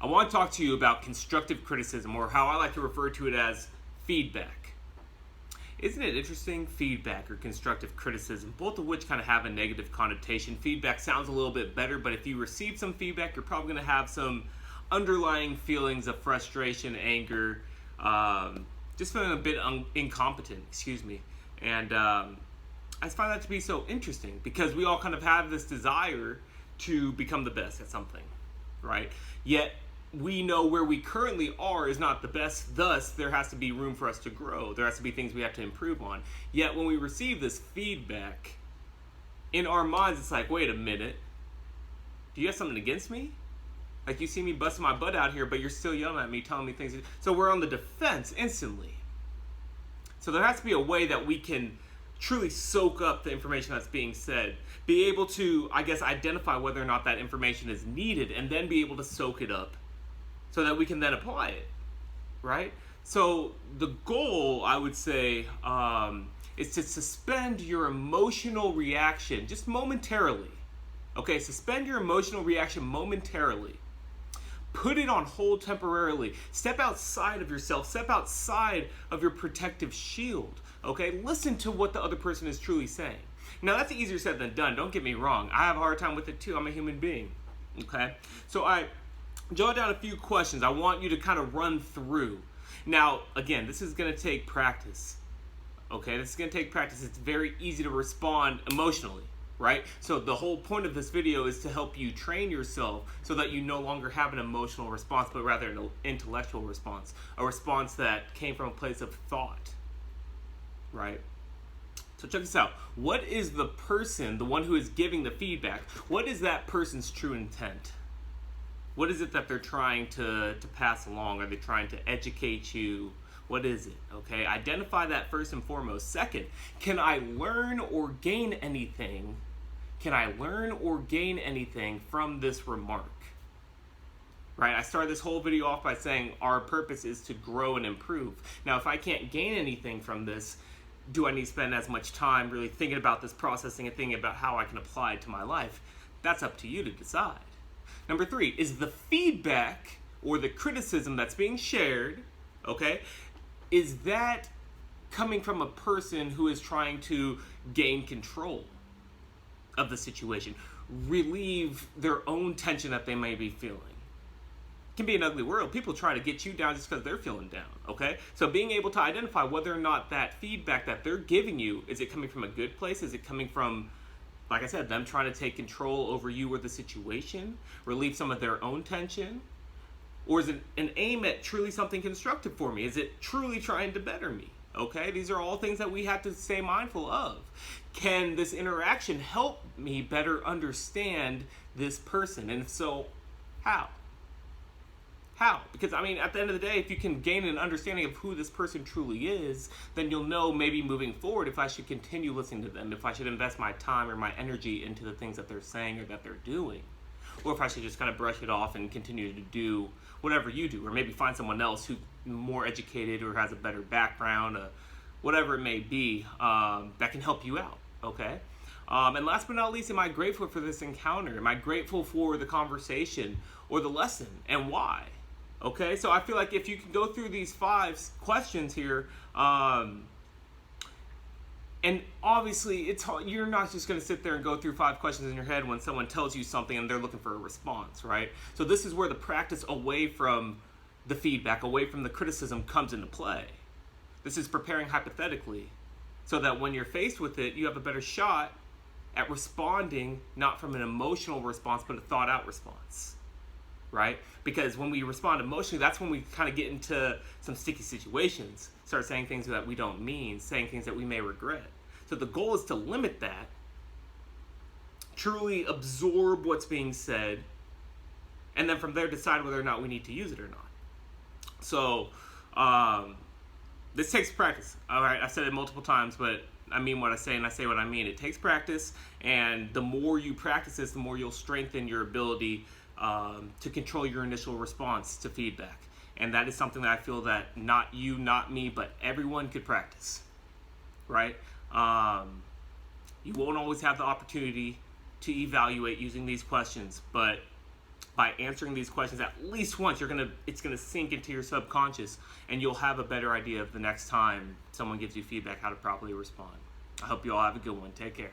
I want to talk to you about constructive criticism, or how I like to refer to it as feedback. Isn't it interesting? Feedback or constructive criticism, both of which kind of have a negative connotation. Feedback sounds a little bit better, but if you receive some feedback, you're probably going to have some underlying feelings of frustration, anger, just feeling a bit incompetent, And I find that to be so interesting because we all kind of have this desire to become the best at something, right? Yet we know where we currently are is not the best, thus there has to be room for us to grow. There has to be things we have to improve on. Yet when we receive this feedback, in our minds it's like, wait a minute, do you have something against me? Like, you see me busting my butt out here, but you're still yelling at me, telling me things. So we're on the defense instantly. So there has to be a way that we can truly soak up the information that's being said, be able to, identify whether or not that information is needed, and then be able to soak it up so that we can then apply it, right? So the goal, I would say, is to suspend your emotional reaction just momentarily. Okay, suspend your emotional reaction momentarily. Put it on hold temporarily. Step outside of yourself. Step outside of your protective shield. Okay? Listen to what the other person is truly saying. Now, that's easier said than done. Don't get me wrong. I have a hard time with it too. I'm a human being. Okay? So I jot down a few questions I want you to kind of run through. Now, again, this is going to take practice. Okay? This is going to take practice. It's very easy to respond emotionally. Right? So the whole point of this video is to help you train yourself so that you no longer have an emotional response, but rather an intellectual response. A response that came from a place of thought. Right? So check this out. What is the person, the one who is giving the feedback, what is that person's true intent? What is it that they're trying to pass along? Are they trying to educate you? What is it? Okay, identify that first and foremost. Second, can I learn or gain anything? Can I learn or gain anything from this remark? Right, I started this whole video off by saying our purpose is to grow and improve. Now, if I can't gain anything from this, do I need to spend as much time really thinking about this, processing and thinking about how I can apply it to my life? That's up to you to decide. Number 3, is the feedback or the criticism that's being shared, okay, is that coming from a person who is trying to gain control of the situation, relieve their own tension that they may be feeling? It can be an ugly world. People try to get you down just because they're feeling down, okay? So being able to identify whether or not that feedback that they're giving you, is it coming from a good place? Is it coming from, like I said, them trying to take control over you or the situation, relieve some of their own tension? Or is it an aim at truly something constructive for me? Is it truly trying to better me? Okay, these are all things that we have to stay mindful of. Can this interaction help me better understand this person? And if so, how? How? Because, at the end of the day, if you can gain an understanding of who this person truly is, then you'll know maybe moving forward if I should continue listening to them, if I should invest my time or my energy into the things that they're saying or that they're doing. Or if I should just kind of brush it off and continue to do whatever you do, or maybe find someone else who's more educated or has a better background, whatever it may be, that can help you out, okay? And last but not least, am I grateful for this encounter? Am I grateful for the conversation or the lesson, and why? Okay, so I feel like if you can go through these 5 questions here, and obviously, it's hard. You're not just going to sit there and go through 5 questions in your head when someone tells you something and they're looking for a response, right? So this is where the practice away from the feedback, away from the criticism comes into play. This is preparing hypothetically so that when you're faced with it, you have a better shot at responding, not from an emotional response, but a thought-out response, right? Because when we respond emotionally, that's when we kind of get into some sticky situations, start saying things that we don't mean, saying things that we may regret. So the goal is to limit that, truly absorb what's being said, and then from there decide whether or not we need to use it or not. So this takes practice. All right, I've said it multiple times, but I mean what I say and I say what I mean. It takes practice, and the more you practice this, the more you'll strengthen your ability to control your initial response to feedback. And that is something that I feel that not you, not me, but everyone could practice, right? You won't always have the opportunity to evaluate using these questions, but by answering these questions at least once, it's gonna sink into your subconscious, and you'll have a better idea of the next time someone gives you feedback how to properly respond. I hope you all have a good one. Take care.